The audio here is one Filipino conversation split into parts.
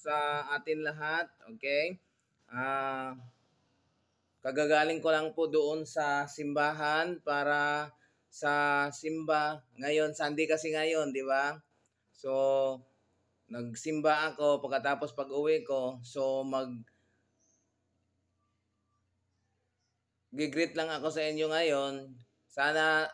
sa atin lahat. Okay? Kagagaling ko lang po doon sa simbahan para sa simba. Ngayon, Sunday kasi ngayon, di ba? So, nagsimba ako pagkatapos pag-uwi ko. So, gigreet lang ako sa inyo ngayon. Sana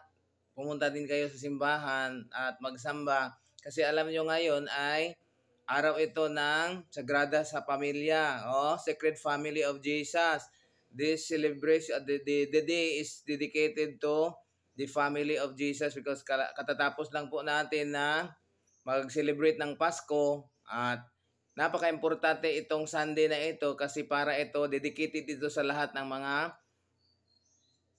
pumunta din kayo sa simbahan at magsamba. Kasi alam nyo ngayon ay araw ito ng Sagrada sa Pamilya. Sacred Family of Jesus. This celebration, the day is dedicated to the family of Jesus because katatapos lang po natin na mag-celebrate ng Pasko at napaka-importante itong Sunday na ito kasi para ito dedicated ito sa lahat ng mga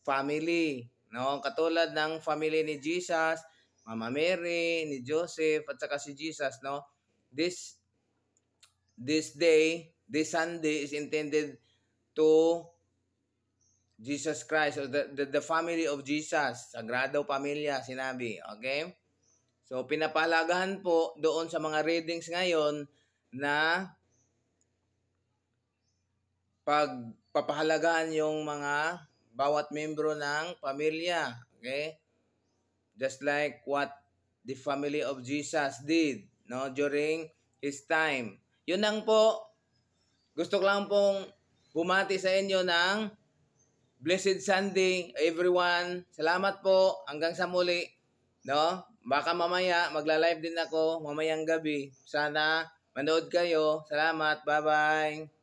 family, no? Katulad ng family ni Jesus, Mama Mary, ni Joseph at saka si Jesus, no? This day, this Sunday is intended to Jesus Christ or the family of Jesus, Sagrado Pamilya sinabi, okay? So pinapalagahan po doon sa mga readings ngayon na pagpapahalagahan yung mga bawat membro ng pamilya. Okay? Just like what the family of Jesus did, no, during his time. Yun lang po. Gusto ko lang pong bumati sa inyo ng Blessed Sunday, everyone. Salamat po. Hanggang sa muli. No? Baka mamaya, magla-live din ako mamayang gabi. Sana manood kayo. Salamat. Bye-bye.